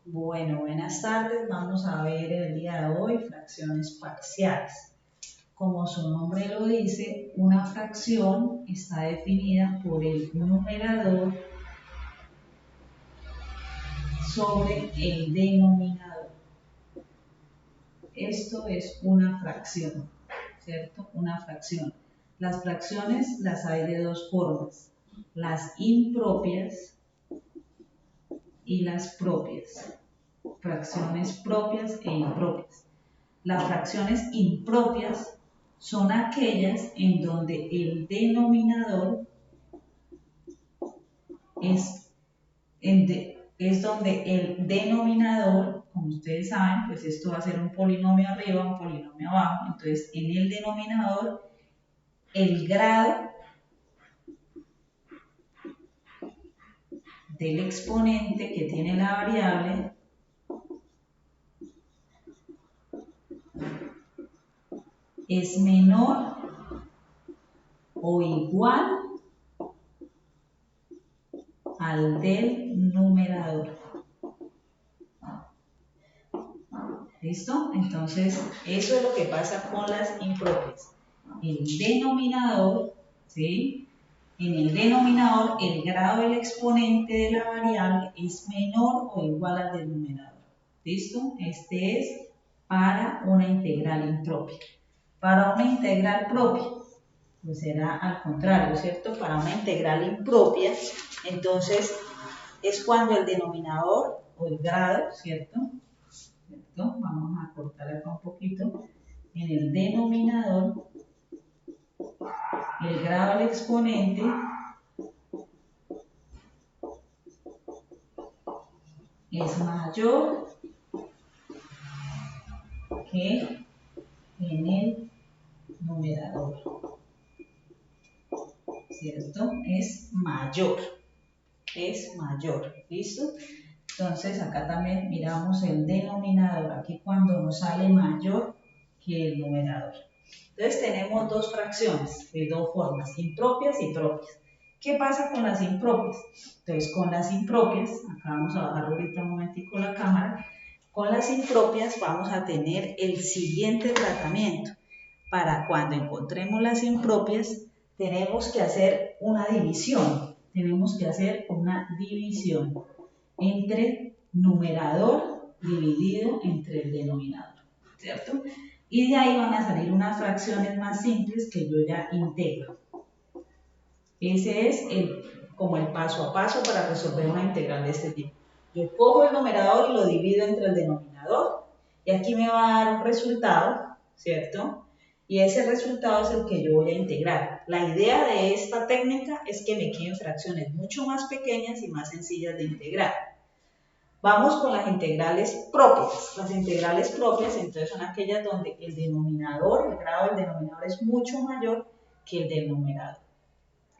Bueno, buenas tardes. Vamos a ver el día de hoy fracciones parciales. Como su nombre lo dice, una fracción está definida por el numerador sobre el denominador. Esto es una fracción, ¿cierto? Una fracción. Las fracciones las hay de dos formas, las impropias y las propias. Fracciones propias e impropias. Las fracciones impropias son aquellas en donde el denominador es donde el denominador, como ustedes saben, pues esto va a ser un polinomio arriba, un polinomio abajo. Entonces, en el denominador, el grado del exponente que tiene la variable es menor o igual al del numerador. ¿Listo? Entonces, eso es lo que pasa con las impropias. El denominador, ¿sí? En el denominador, el grado del exponente de la variable es menor o igual al del numerador. ¿Listo? Este es para una integral impropia. Para una integral propia, pues será al contrario, ¿cierto? Para una integral impropia, entonces es cuando el denominador o el grado, ¿cierto? Vamos a cortar acá un poquito. En el denominador, el grado del exponente es mayor que en el numerador, ¿cierto? Es mayor, ¿listo? Entonces acá también miramos el denominador, aquí cuando nos sale mayor que el numerador. Entonces tenemos dos fracciones de dos formas, impropias y propias. ¿Qué pasa con las impropias? Entonces con las impropias, acá vamos a bajar ahorita un momentico la cámara, con las impropias vamos a tener el siguiente tratamiento. Para cuando encontremos las impropias, tenemos que hacer una división. Tenemos que hacer una división entre numerador dividido entre el denominador, ¿cierto? Y de ahí van a salir unas fracciones más simples que yo ya integro. Ese es como el paso a paso para resolver una integral de este tipo. Yo cojo el numerador y lo divido entre el denominador y aquí me va a dar un resultado, ¿cierto? Y ese resultado es el que yo voy a integrar. La idea de esta técnica es que me queden fracciones mucho más pequeñas y más sencillas de integrar. Vamos con las integrales propias. Las integrales propias entonces son aquellas donde el denominador, el grado del denominador es mucho mayor que el del numerador.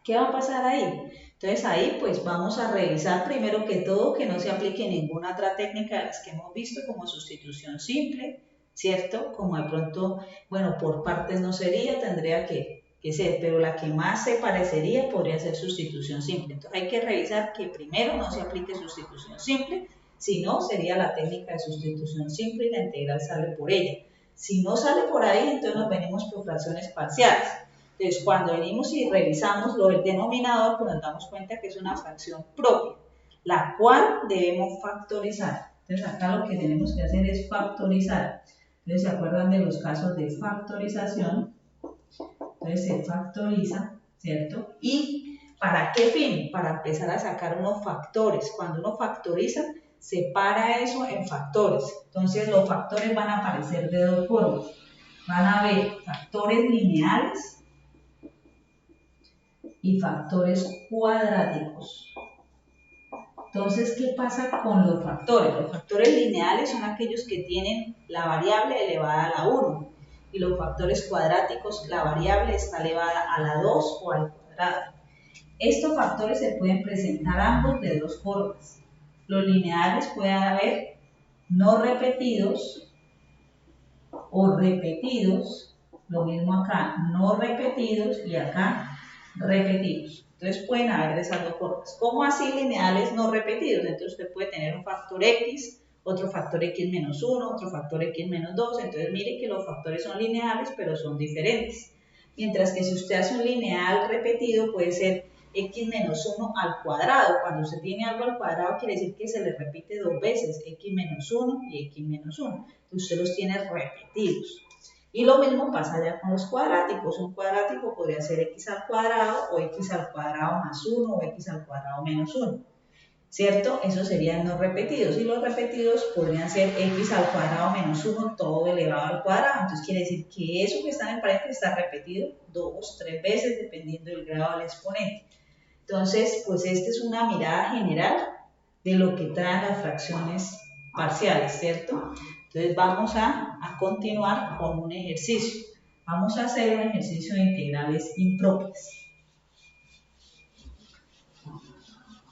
¿Qué va a pasar ahí? Entonces ahí pues vamos a revisar primero que todo que no se aplique ninguna otra técnica de las que hemos visto como sustitución simple, ¿cierto? Como de pronto, bueno, por partes no sería, tendría que ser, pero la que más se parecería podría ser sustitución simple. Entonces hay que revisar que primero no se aplique sustitución simple, si no sería la técnica de sustitución simple y la integral sale por ella. Si no sale por ahí, entonces nos venimos por fracciones parciales. Entonces, cuando venimos y revisamos lo del denominador, pues nos damos cuenta que es una fracción propia, la cual debemos factorizar. Entonces, acá lo que tenemos que hacer es factorizar. Entonces, ¿se acuerdan de los casos de factorización? Entonces, se factoriza, ¿cierto? ¿Y para qué fin? Para empezar a sacar unos factores. Cuando uno factoriza, separa eso en factores. Entonces, los factores van a aparecer de dos formas. Van a haber factores lineales y factores cuadráticos. Entonces, ¿qué pasa con los factores? Los factores lineales son aquellos que tienen la variable elevada a la 1 y los factores cuadráticos, la variable está elevada a la 2 o al cuadrado. Estos factores se pueden presentar ambos de dos formas. Los lineales pueden haber no repetidos o repetidos, lo mismo acá, no repetidos y acá repetidos. Entonces pueden haber de esas dos formas. ¿Cómo así lineales no repetidos? Entonces usted puede tener un factor X, otro factor x menos 1, otro factor x menos 2. Entonces mire que los factores son lineales, pero son diferentes. Mientras que si usted hace un lineal repetido, puede ser x menos 1 al cuadrado. Cuando usted tiene algo al cuadrado, quiere decir que se le repite dos veces, x menos 1 y x menos 1. Entonces usted los tiene repetidos. Y lo mismo pasa ya con los cuadráticos. Un cuadrático podría ser x al cuadrado o x al cuadrado más 1 o x al cuadrado menos 1. ¿Cierto? Esos serían no repetidos. Y los repetidos podrían ser x al cuadrado menos 1 todo elevado al cuadrado. Entonces quiere decir que eso que está en el paréntesis está repetido 2, 3 veces dependiendo del grado del exponente. Entonces, pues esta es una mirada general de lo que traen las fracciones parciales, ¿cierto? Entonces vamos a continuar con un ejercicio. Vamos a hacer un ejercicio de integrales impropias.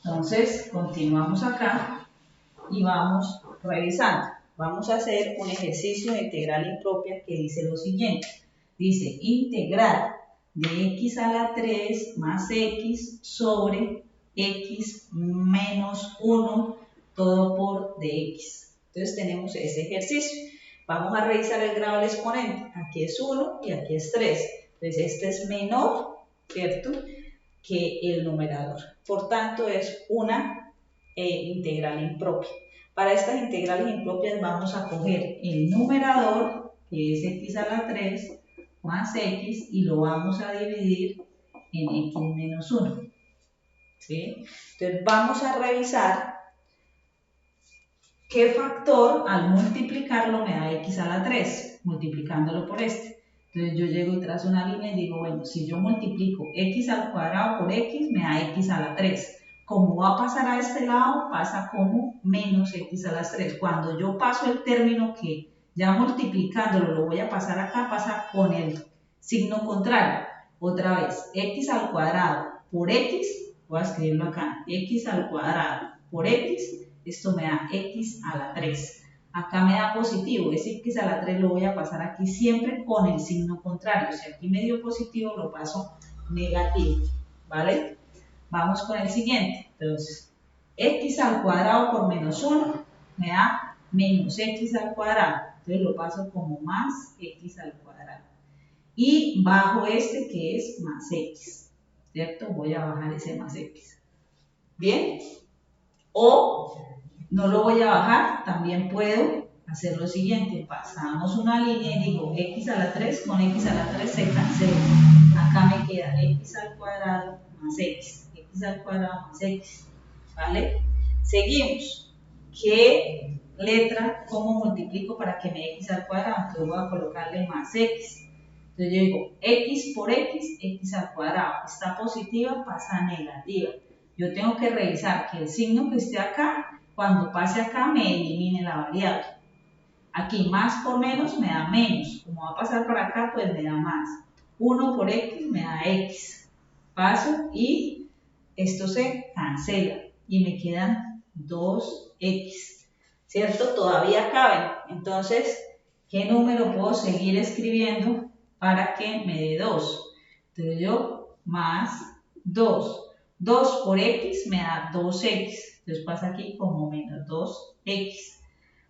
Entonces, continuamos acá y vamos revisando. Vamos a hacer un ejercicio de integral impropia que dice lo siguiente. Dice, integral de x a la 3 más x sobre x menos 1 todo por dx. Entonces tenemos ese ejercicio. Vamos a revisar el grado del exponente. Aquí es 1 y aquí es 3. Entonces este es menor, ¿cierto?, que el numerador. Por tanto, es una integral impropia. Para estas integrales impropias vamos a coger el numerador, que es x a la 3, más x, y lo vamos a dividir en x menos 1. ¿Sí? Entonces vamos a revisar qué factor al multiplicarlo me da x a la 3, multiplicándolo por este. Entonces yo llego y trazo una línea y digo, bueno, si yo multiplico x al cuadrado por x, me da x a la 3. Como va a pasar a este lado, pasa como menos x a la 3. Cuando yo paso el término que ya multiplicándolo lo voy a pasar acá, pasa con el signo contrario. Otra vez, x al cuadrado por x, voy a escribirlo acá, x al cuadrado por x, esto me da x a la 3. Acá me da positivo, ese x a la 3 lo voy a pasar aquí siempre con el signo contrario. Si aquí me dio positivo, lo paso negativo, ¿vale? Vamos con el siguiente. Entonces, x al cuadrado por menos 1 me da menos x al cuadrado. Entonces lo paso como más x al cuadrado. Y bajo este que es más x, ¿cierto? Voy a bajar ese más x. ¿Bien? O no lo voy a bajar, también puedo hacer lo siguiente, pasamos una línea y digo x a la 3 con x a la 3 se cancela. Acá me queda x al cuadrado más x al cuadrado más x, ¿vale? Seguimos. ¿Qué letra, cómo multiplico para que me dé x al cuadrado? Entonces voy a colocarle más x. Entonces yo digo x por x al cuadrado. Está positiva, pasa a negativa. Yo tengo que revisar que el signo que esté acá, cuando pase acá, me elimine la variable. Aquí más por menos me da menos. Como va a pasar para acá, pues me da más. 1 por x me da x. Paso y esto se cancela. Y me quedan 2x. ¿Cierto? Todavía caben. Entonces, ¿qué número puedo seguir escribiendo para que me dé 2? Entonces yo más 2. 2 por x me da 2x. Entonces pasa aquí como menos 2x.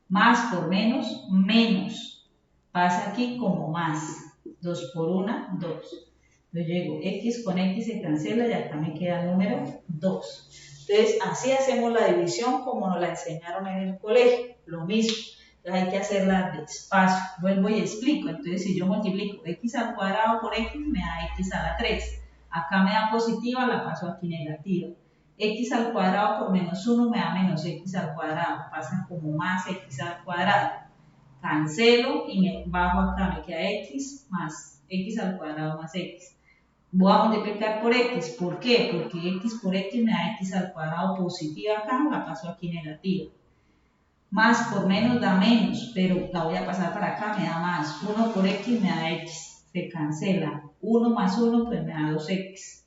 Más por menos, menos. Pasa aquí como más. 2 por 1, 2. Yo llego, x con x se cancela y acá me queda el número 2. Entonces, así hacemos la división como nos la enseñaron en el colegio. Lo mismo. Entonces, hay que hacerla despacio. Vuelvo y explico. Entonces, si yo multiplico x al cuadrado por x, me da x a la 3. Acá me da positiva, la paso aquí negativa. X al cuadrado por menos 1 me da menos x al cuadrado. Pasa como más x al cuadrado. Cancelo y me bajo acá, me queda x más x al cuadrado más x. Voy a multiplicar por x. ¿Por qué? Porque x por x me da x al cuadrado positiva acá, la paso aquí negativa. Más por menos da menos, pero la voy a pasar para acá, me da más. 1 por x me da x, se cancela. 1 más 1 pues me da 2x.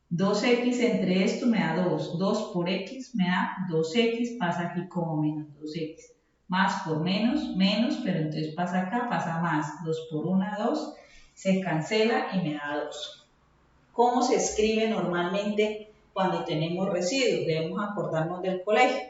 2x entre esto me da 2. 2 por x me da 2x, pasa aquí como menos 2x. Más por menos, menos, pero entonces pasa acá, pasa más. 2 por 1, 2, se cancela y me da 2. ¿Cómo se escribe normalmente cuando tenemos residuos? Debemos acordarnos del colegio.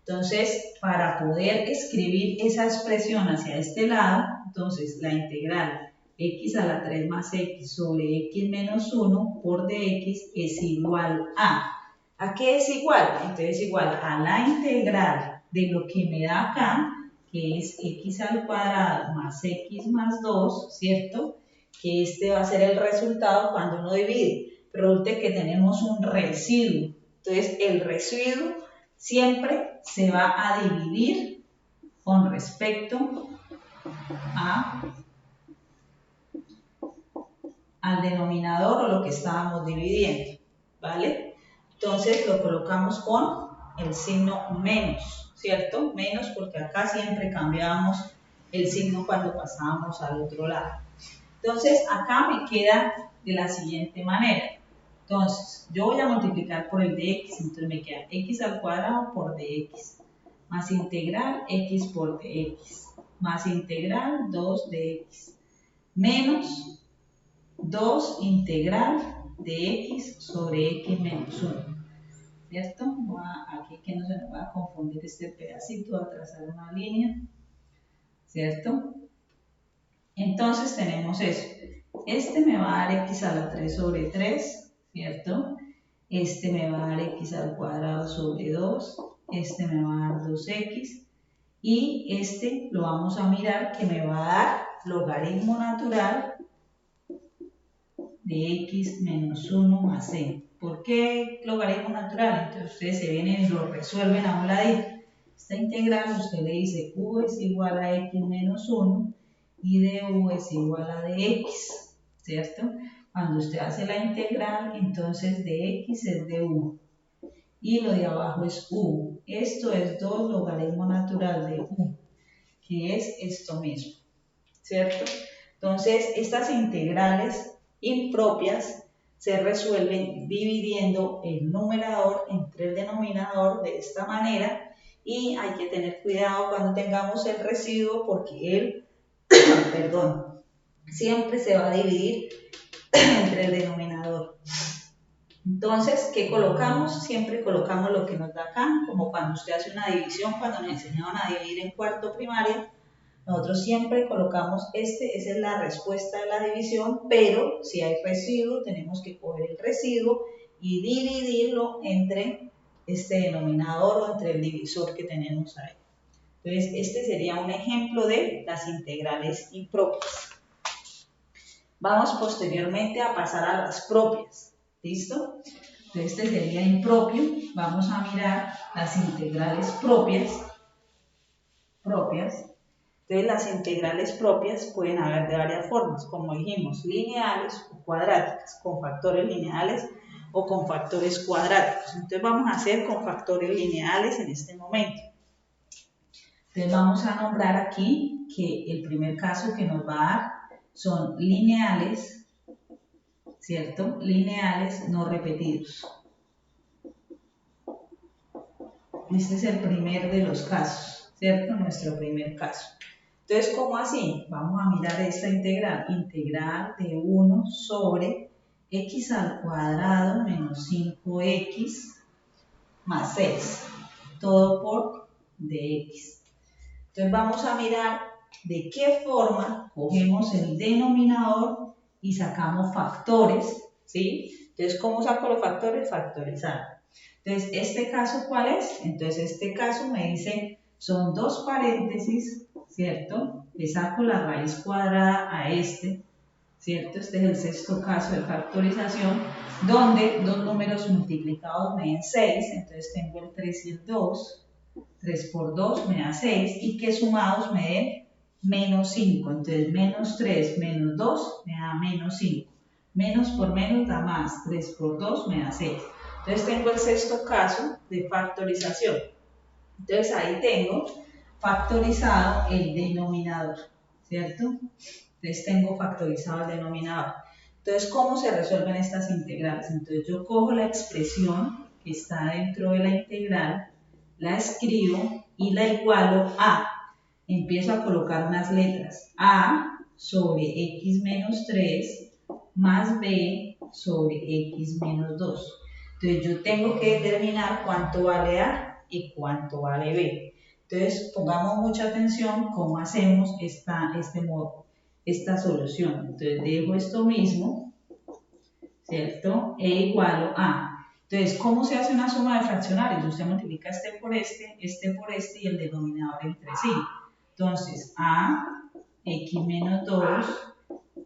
Entonces, para poder escribir esa expresión hacia este lado, entonces la integral x a la 3 más x sobre x menos 1 por dx es igual a. ¿A qué es igual? Entonces es igual a la integral de lo que me da acá, que es x al cuadrado más x más 2, ¿cierto? Que este va a ser el resultado cuando uno divide. Pero resulta que tenemos un residuo. Entonces el residuo siempre se va a dividir con respecto al denominador o lo que estábamos dividiendo, ¿vale? Entonces lo colocamos con el signo menos, ¿cierto? Menos porque acá siempre cambiábamos el signo cuando pasábamos al otro lado. Entonces acá me queda de la siguiente manera. Entonces yo voy a multiplicar por el de x, entonces me queda x al cuadrado por dx, más integral x por dx, más integral 2 dx, menos 2 integral de x sobre x menos 1, ¿cierto? Aquí que no se nos va a confundir este pedacito, voy a trazar una línea, ¿cierto? Entonces tenemos eso. Este me va a dar x a la 3 sobre 3, ¿cierto? Este me va a dar x al cuadrado sobre 2, este me va a dar 2x, y este lo vamos a mirar que me va a dar logaritmo natural de x menos 1 más c. ¿Por qué logaritmo natural? Entonces ustedes se vienen y lo resuelven a un ladito. Esta integral usted le dice u es igual a x menos 1 y de u es igual a de x, ¿cierto? Cuando usted hace la integral, entonces de x es de u y lo de abajo es u. Esto es 2 logaritmo natural de u, que es esto mismo, ¿cierto? Entonces, estas integrales impropias se resuelven dividiendo el numerador entre el denominador de esta manera, y hay que tener cuidado cuando tengamos el residuo porque él, perdón, siempre se va a dividir entre el denominador. Entonces, ¿qué colocamos? Siempre colocamos lo que nos da acá, como cuando usted hace una división, cuando nos enseñaban a dividir en cuarto primaria. Nosotros siempre colocamos esa es la respuesta de la división, pero si hay residuo, tenemos que coger el residuo y dividirlo entre este denominador o entre el divisor que tenemos ahí. Entonces, este sería un ejemplo de las integrales impropias. Vamos posteriormente a pasar a las propias, ¿listo? Entonces, este sería impropio. Vamos a mirar las integrales propias. Entonces, las integrales propias pueden haber de varias formas, como dijimos, lineales o cuadráticas, con factores lineales o con factores cuadráticos. Entonces, vamos a hacer con factores lineales en este momento. Entonces, vamos a nombrar aquí que el primer caso que nos va a dar son lineales, ¿cierto? Lineales no repetidos. Este es el primer de los casos, ¿cierto? Nuestro primer caso. Entonces, ¿cómo así? Vamos a mirar esta integral. Integral de 1 sobre x al cuadrado menos 5x más 6. Todo por dx. Entonces, vamos a mirar de qué forma cogemos el denominador y sacamos factores, ¿sí? Entonces, ¿cómo saco los factores? Factorizando. Entonces, ¿este caso cuál es? Entonces, este caso me dice, son 2 paréntesis, ¿cierto? Le saco la raíz cuadrada a este, ¿cierto? Este es el sexto caso de factorización, donde dos números multiplicados me den 6, entonces tengo el 3 y el 2, 3 por 2 me da 6, y que sumados me den menos 5, entonces menos 3 menos 2 me da menos 5, menos por menos da más, 3 por 2 me da 6. Entonces tengo el sexto caso de factorización. Entonces ahí tengo factorizado el denominador, ¿cierto? Entonces tengo factorizado el denominador. Entonces, ¿cómo se resuelven estas integrales? Entonces yo cojo la expresión que está dentro de la integral, la escribo y la igualo a. Empiezo a colocar unas letras. A sobre x menos 3 más b sobre x menos 2. Entonces yo tengo que determinar cuánto vale a y cuánto vale B. Entonces, pongamos mucha atención cómo hacemos esta solución. Entonces, dejo esto mismo, ¿cierto? E igual a. Entonces, ¿cómo se hace una suma de fraccionarios? Usted multiplica este por este y el denominador entre sí. Entonces, A, X menos 2,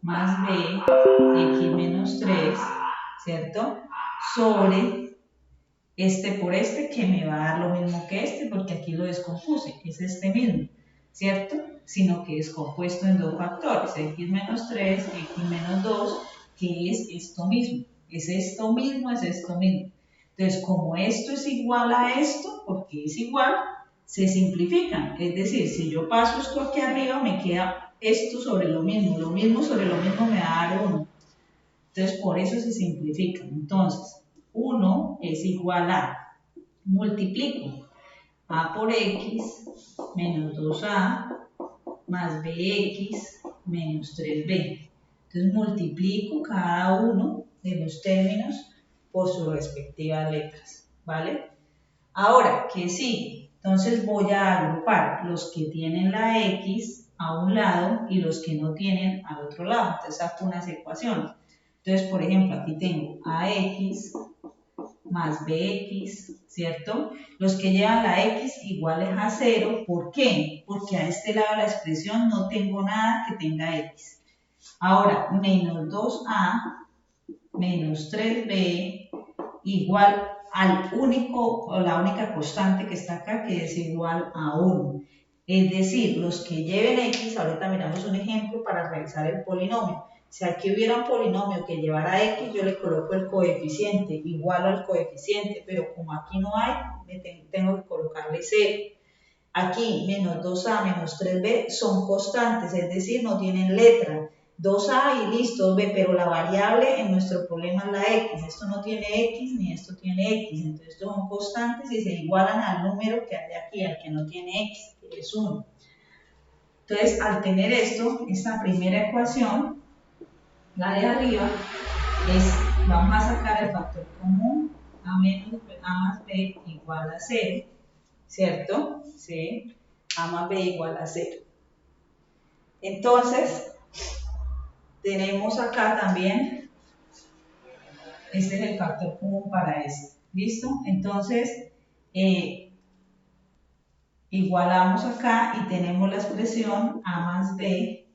más B, X menos 3, ¿cierto? Sobre este por este, que me va a dar lo mismo que este, porque aquí lo descompuse, que es este mismo, ¿cierto? Sino que es compuesto en dos factores, X menos 3, X menos 2, que es esto mismo. Es esto mismo, es esto mismo. Entonces, como esto es igual a esto, porque es igual, se simplifican. Es decir, si yo paso esto aquí arriba, me queda esto sobre lo mismo sobre lo mismo me va a dar 1. Entonces, por eso se simplifican. Entonces, 1 es igual a, multiplico a por x menos 2a más bx menos 3b. Entonces, multiplico cada uno de los términos por sus respectivas letras, ¿vale? Ahora, ¿qué sigue? Entonces voy a agrupar los que tienen la x a un lado y los que no tienen al otro lado. Entonces saco unas ecuaciones. Entonces, por ejemplo, aquí tengo ax más bx, ¿cierto? Los que llevan la x iguales a 0. ¿Por qué? Porque a este lado de la expresión no tengo nada que tenga x. Ahora, menos 2a menos 3b igual al único o la única constante que está acá, que es igual a 1. Es decir, los que lleven x, ahorita miramos un ejemplo para realizar el polinomio. Si aquí hubiera un polinomio que llevara x, yo le coloco el coeficiente, igual al coeficiente, pero como aquí no hay, tengo que colocarle 0. Aquí, menos 2a menos 3b son constantes, es decir, no tienen letra. 2a y listo, b, pero la variable en nuestro problema es la x. Esto no tiene x ni esto tiene x. Entonces, estos son constantes y se igualan al número que hay aquí, al que no tiene x, que es 1. Entonces, al tener esto, esta primera ecuación, la de arriba, vamos a sacar el factor común, a más b igual a 0, ¿cierto? ¿Sí? A más b igual a 0. Entonces, tenemos acá también, este es el factor común para esto, ¿listo? Entonces, igualamos acá y tenemos la expresión a más b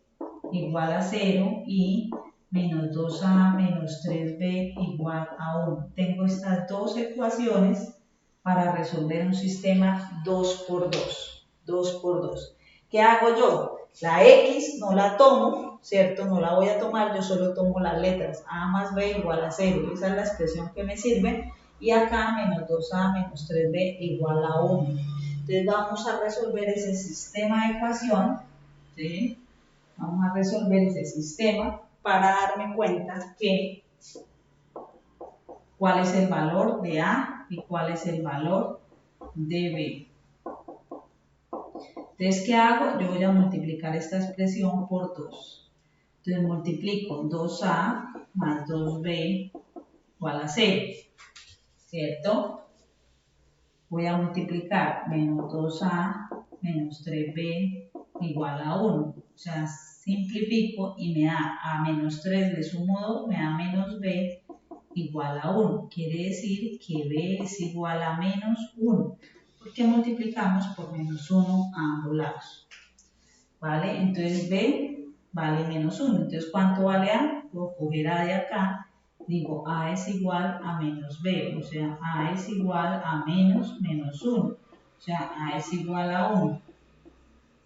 igual a 0 y menos 2a menos 3b igual a 1. Tengo estas dos ecuaciones para resolver un sistema 2 por 2. 2 por 2. ¿Qué hago yo? La x no la tomo, ¿cierto? No la voy a tomar, yo solo tomo las letras. A más b igual a 0. Esa es la expresión que me sirve. Y acá menos 2a menos 3b igual a 1. Entonces vamos a resolver ese sistema de ecuación, ¿sí? Vamos a resolver ese sistema para darme cuenta que cuál es el valor de A y cuál es el valor de B. Entonces, ¿qué hago? Yo voy a multiplicar esta expresión por 2. Entonces, multiplico 2A más 2B igual a 0, ¿cierto? Voy a multiplicar menos 2A menos 3B igual a 1. O sea, simplifico y me da A menos 3 le sumo 2, me da menos B igual a 1. Quiere decir que B es igual a menos 1, porque multiplicamos por menos 1 a ambos lados. ¿Vale? Entonces B vale menos 1. Entonces, ¿cuánto vale A? Puedo coger A de acá. Digo, A es igual a menos B, o sea, A es igual a menos 1, o sea, A es igual a 1.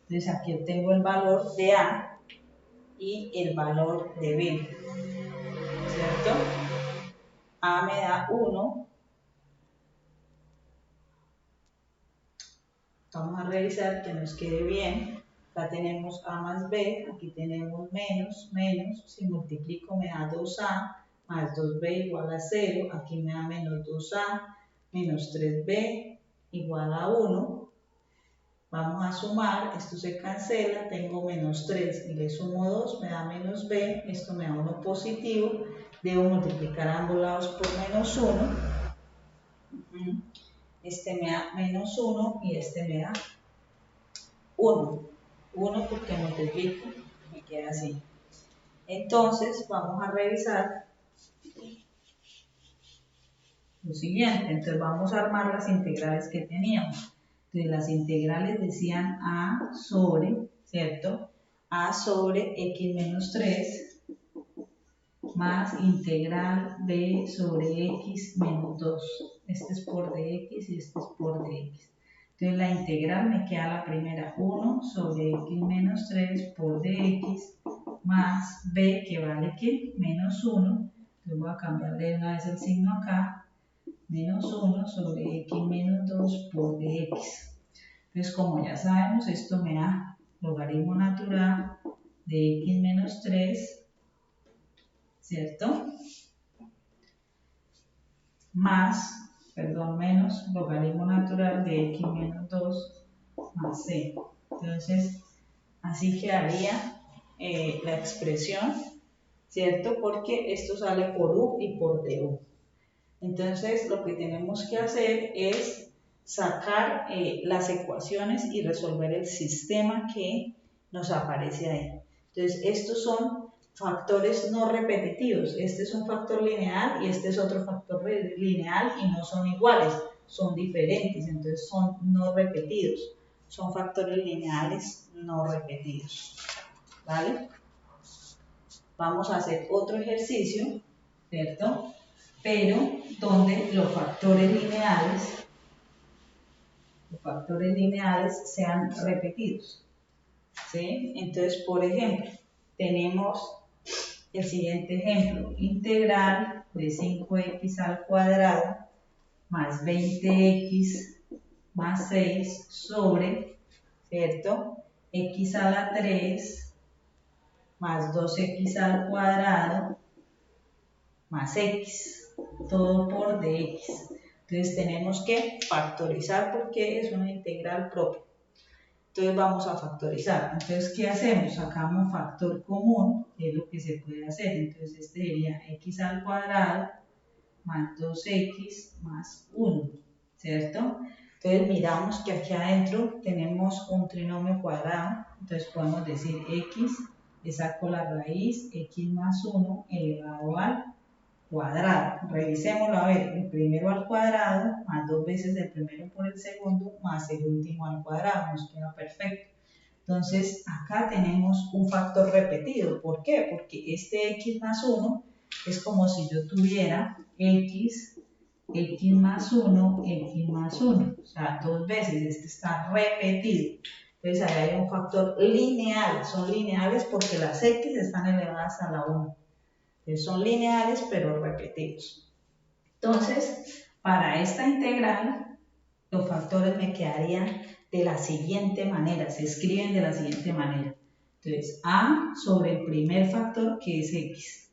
Entonces aquí obtengo el valor de A y el valor de B, ¿cierto? A me da 1. Vamos a revisar que nos quede bien. Acá tenemos A más B, aquí tenemos menos, si multiplico me da 2A, más 2b igual a 0, aquí me da menos 2a menos 3b igual a 1. Vamos a sumar, esto se cancela, tengo menos 3 y le sumo 2, me da menos b, esto me da 1 positivo, debo multiplicar a ambos lados por menos 1. este me da menos 1 y este me da 1. 1 porque multiplico, me queda así. Entonces vamos a revisar lo siguiente. Entonces vamos a armar las integrales que teníamos. Entonces las integrales decían a sobre, ¿cierto? A sobre x menos 3 más integral b sobre x menos 2. Este es por dx y este es por dx. Entonces la integral me queda la primera 1 sobre x menos 3 por dx más b que vale ¿qué? Menos 1. Entonces voy a cambiarle una vez el signo acá. Menos 1 sobre x menos 2 por dx. Entonces como ya sabemos esto me da logaritmo natural de x menos 3, ¿cierto? Menos logaritmo natural de x menos 2 más c. Entonces, así quedaría la expresión, ¿cierto? Porque esto sale por u y por du. Entonces, lo que tenemos que hacer es sacar las ecuaciones y resolver el sistema que nos aparece ahí. Entonces, estos son factores no repetitivos. Este es un factor lineal y este es otro factor lineal y no son iguales, son diferentes, entonces son no repetidos. Son factores lineales no repetidos. ¿Vale? Vamos a hacer otro ejercicio, ¿cierto? Pero donde los factores lineales sean repetidos. ¿Sí? Entonces, por ejemplo, tenemos el siguiente ejemplo, integral de 5x al cuadrado más 20x más 6 sobre, ¿cierto? X a la 3 más 2x al cuadrado más x, todo por dx. Entonces tenemos que factorizar porque es una integral propia. Entonces vamos a factorizar. Entonces, ¿qué hacemos? Sacamos factor común, que es lo que se puede hacer. Entonces, este sería x al cuadrado más 2x más 1, ¿cierto? Entonces, miramos que aquí adentro tenemos un trinomio cuadrado. Entonces, podemos decir x, le saco la raíz, x más 1 elevado al cuadrado. Revisémoslo, a ver, el primero al cuadrado, más 2 veces el primero por el segundo, más el último al cuadrado, nos queda perfecto. Entonces, acá tenemos un factor repetido. ¿Por qué? Porque este x más 1 es como si yo tuviera x más 1, x más 1. O sea, 2 veces, este está repetido. Entonces, ahí hay un factor lineal. Son lineales porque las x están elevadas a la 1. Son lineales pero repetidos. Entonces, para esta integral, los factores me quedarían de la siguiente manera, se escriben de la siguiente manera. Entonces, a sobre el primer factor que es x,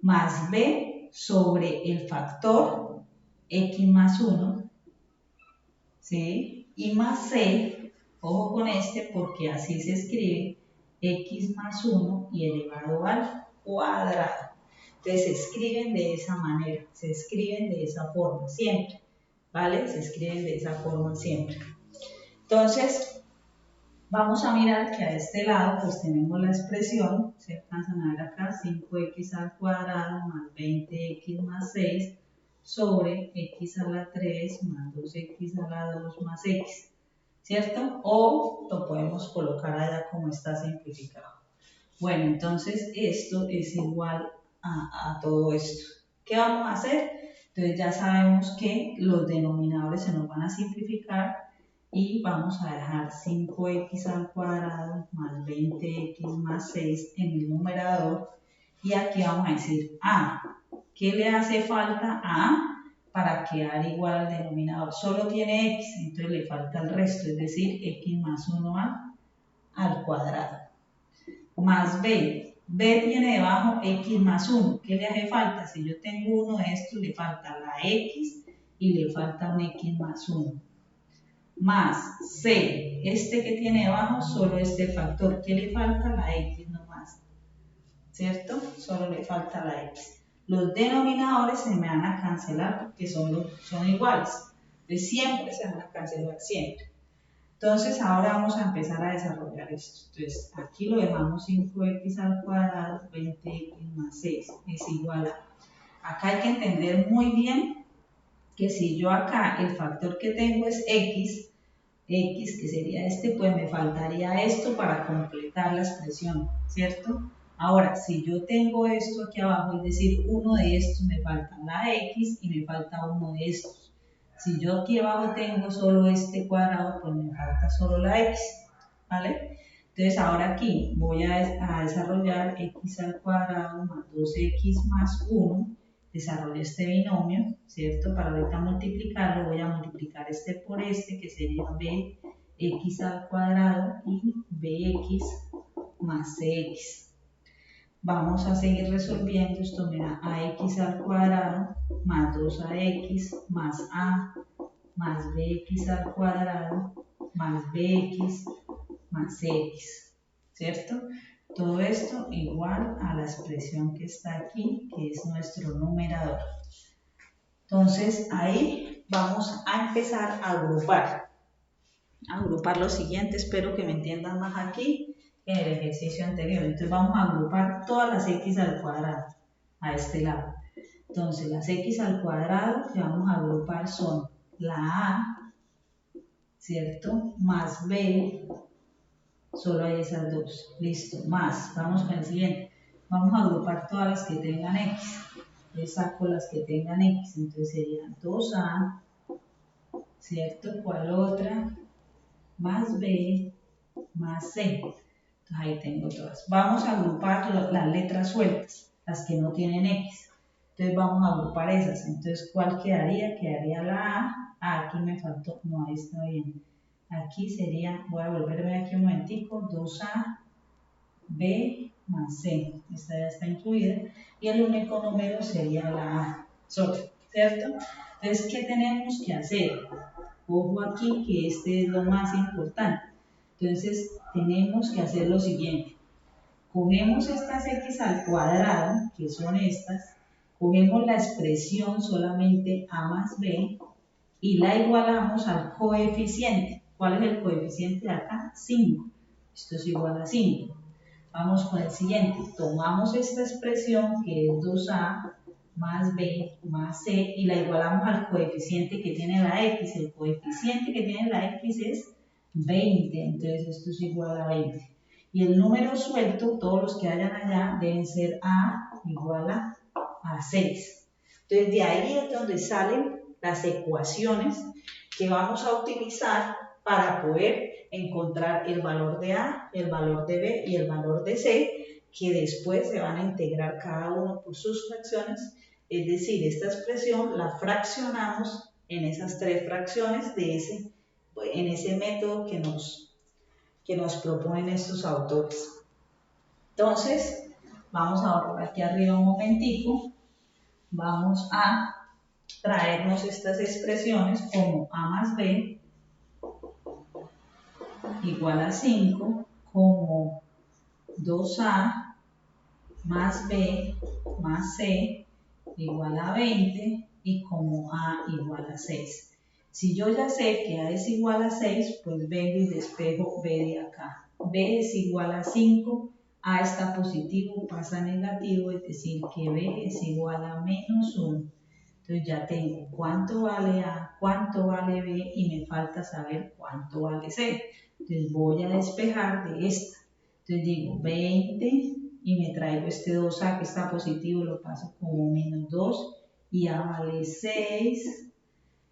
más b sobre el factor x más 1, ¿sí? Y más c, ojo con este porque así se escribe, x más 1 y elevado al cuadrado. Entonces se escriben de esa manera, se escriben de esa forma siempre, ¿vale? Se escriben de esa forma siempre. Entonces, vamos a mirar que a este lado pues tenemos la expresión, se alcanzan a ver acá, 5x al cuadrado más 20x más 6 sobre x a la 3 más 2x a la 2 más x, ¿cierto? O lo podemos colocar allá como está simplificado. Bueno, entonces esto es igual a todo esto. ¿Qué vamos a hacer? Entonces ya sabemos que los denominadores se nos van a simplificar y vamos a dejar 5x al cuadrado más 20x más 6 en el numerador y aquí vamos a decir a. ¿Qué le hace falta a a para quedar igual al denominador? Solo tiene x, entonces le falta el resto, es decir, x más 1a al cuadrado. Más b. B tiene debajo x más 1. ¿Qué le hace falta? Si yo tengo uno de estos, le falta la x y le falta un x más 1. Más c. Este que tiene debajo, solo este factor. ¿Qué le falta? La x nomás. ¿Cierto? Solo le falta la x. Los denominadores se me van a cancelar porque son iguales. Entonces siempre se van a cancelar, siempre. Entonces ahora vamos a empezar a desarrollar esto. Entonces aquí lo dejamos 5x al cuadrado, 20x más 6 es igual a... Acá hay que entender muy bien que si yo acá el factor que tengo es x, que sería este, pues me faltaría esto para completar la expresión, ¿cierto? Ahora, si yo tengo esto aquí abajo, es decir, uno de estos me falta la x y me falta uno de estos. Si yo aquí abajo tengo solo este cuadrado, pues me falta solo la x, ¿vale? Entonces ahora aquí voy a desarrollar x al cuadrado más 2x más 1, desarrollo este binomio, ¿cierto? Para ahorita multiplicarlo, voy a multiplicar este por este, que sería bx al cuadrado y bx más cx. Vamos a seguir resolviendo esto, mira, ax al cuadrado más 2ax más a más bx al cuadrado más bx más x, ¿cierto? Todo esto igual a la expresión que está aquí, que es nuestro numerador. Entonces ahí vamos a empezar a agrupar lo siguiente, espero que me entiendan más aquí que en el ejercicio anterior. Entonces vamos a agrupar todas las x al cuadrado a este lado. Entonces las x al cuadrado que vamos a agrupar son la a, ¿cierto? Más b, solo hay esas dos, listo, más, vamos con el siguiente. Vamos a agrupar todas las que tengan x. Yo saco las que tengan x, entonces serían 2a, ¿cierto? ¿Cuál otra? Más b, más c. Entonces ahí tengo todas. Vamos a agrupar las letras sueltas, las que no tienen x. Entonces vamos a agrupar esas. Entonces, ¿cuál quedaría? Quedaría la a. Ah, aquí me faltó. No, ahí está bien. Aquí sería, voy a volverme aquí un momentico, 2a, b más c. Esta ya está incluida. Y el único número sería la a sola, ¿cierto? Entonces, ¿qué tenemos que hacer? Ojo aquí que este es lo más importante. Entonces, tenemos que hacer lo siguiente. Cogemos estas x al cuadrado, que son estas, cogemos la expresión solamente a más b y la igualamos al coeficiente. ¿Cuál es el coeficiente de acá? 5. Esto es igual a 5. Vamos con el siguiente. Tomamos esta expresión que es 2a más b más c y la igualamos al coeficiente que tiene la x. El coeficiente que tiene la x es 20, entonces esto es igual a 20. Y el número suelto, todos los que hayan allá, deben ser a igual a 6. Entonces de ahí es donde salen las ecuaciones que vamos a utilizar para poder encontrar el valor de A, el valor de B y el valor de C, que después se van a integrar cada uno por sus fracciones. Es decir, esta expresión la fraccionamos en esas tres fracciones en ese método que nos proponen estos autores. Entonces, vamos a borrar aquí arriba un momentico. Vamos a traernos estas expresiones como a más b igual a 5, como 2a más b más c igual a 20 y como a igual a 6. Si yo ya sé que a es igual a 6, pues vengo y despejo b de acá. b es igual a 5, a está positivo, pasa a negativo, es decir que b es igual a menos 1. Entonces ya tengo cuánto vale A, cuánto vale B y me falta saber cuánto vale C. Entonces voy a despejar de esta. Entonces digo 20 y me traigo este 2A que está positivo, lo paso como menos 2 y A vale 6.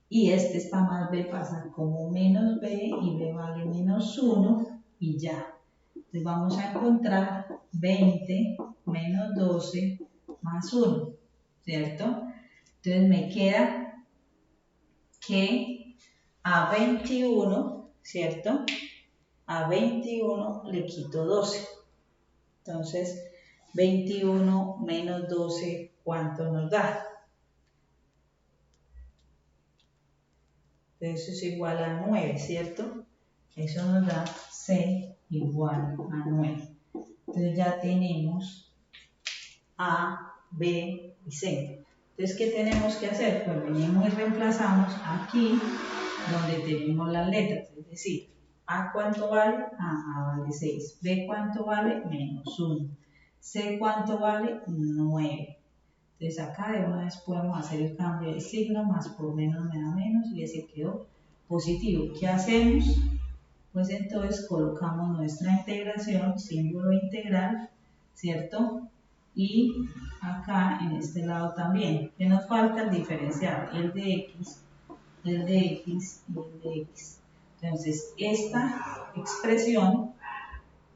Y este está más B, pasa como menos B y B vale menos 1 y ya. Entonces vamos a encontrar 20 menos 12 más 1, ¿cierto? Entonces me queda que a 21, ¿cierto? A 21 le quito 12. Entonces, 21 menos 12, ¿cuánto nos da? Entonces, eso es igual a 9, ¿cierto? Eso nos da C igual a 9. Entonces ya tenemos A, B y C. Entonces, ¿qué tenemos que hacer? Pues venimos y reemplazamos aquí donde tenemos las letras, es decir, A cuánto vale, A vale 6, B cuánto vale, menos 1, C cuánto vale, 9. Entonces acá de una vez podemos hacer el cambio de signo, más por menos me da menos y ese quedó positivo. ¿Qué hacemos? Pues entonces colocamos nuestra integración, símbolo integral, ¿cierto? Y acá en este lado también, que nos falta el diferencial, el de x, el de x y el de x. Entonces esta expresión,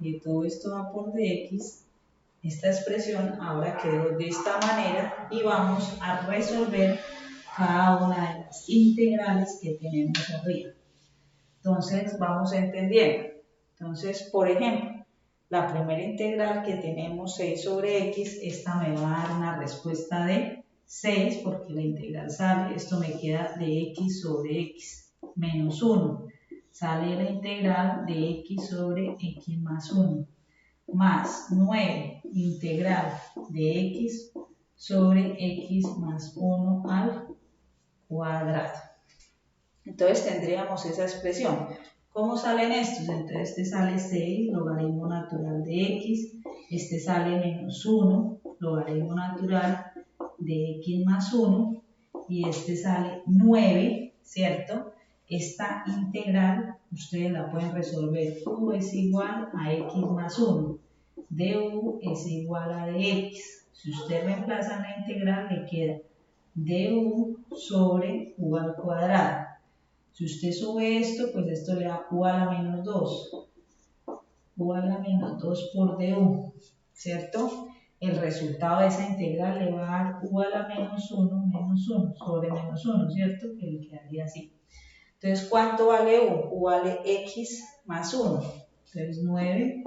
que todo esto va por dx, esta expresión ahora quedó de esta manera y vamos a resolver cada una de las integrales que tenemos arriba. Entonces vamos entendiendo. Entonces, por ejemplo, la primera integral que tenemos 6 sobre x, esta me va a dar una respuesta de 6 porque la integral sale, esto me queda de x sobre x menos 1. Sale la integral de x sobre x más 1 más 9 integral de x sobre x más 1 al cuadrado. Entonces tendríamos esa expresión. ¿Cómo salen estos? Entonces este sale 6, logaritmo natural de x, este sale menos 1, logaritmo natural de x más 1, y este sale 9, ¿cierto? Esta integral ustedes la pueden resolver. U es igual a x más 1, du es igual a dx. Si usted reemplaza la integral le queda du sobre u al cuadrado. Si usted sube esto, pues esto le da u a la menos 2. U a la menos 2 por du, ¿cierto? El resultado de esa integral le va a dar u a la menos 1 sobre menos 1, ¿cierto? Que le quedaría así. Entonces, ¿cuánto vale u? U vale x más 1. Entonces, 9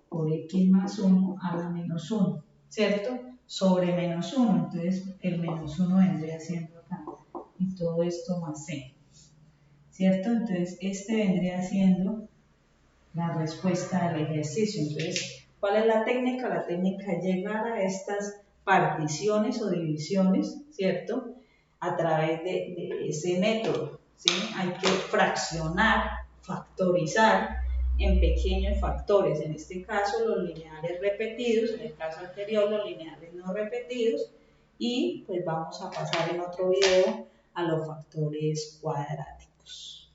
por x más 1 a la menos 1, ¿cierto? Sobre menos 1. Entonces, el menos 1 vendría siendo acá. Y todo esto más c. ¿Cierto? Entonces, este vendría siendo la respuesta del ejercicio. Entonces, ¿cuál es la técnica? La técnica es llegar a estas particiones o divisiones, ¿cierto? A través de ese método, ¿sí? Hay que fraccionar, factorizar en pequeños factores. En este caso, los lineales repetidos, en el caso anterior, los lineales no repetidos. Y pues vamos a pasar en otro video a los factores cuadráticos.